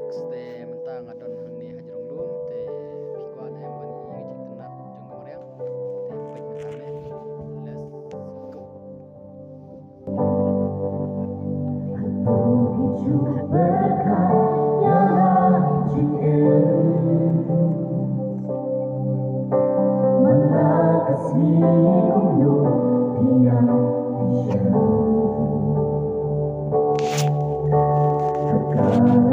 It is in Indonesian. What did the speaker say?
te mentang adon ni hajrong lum te piko ada yang bani ngecik tenat jong kamariang te pek mentame let's go. Hidup berkah yang mana kasih gunung tiang tiang segala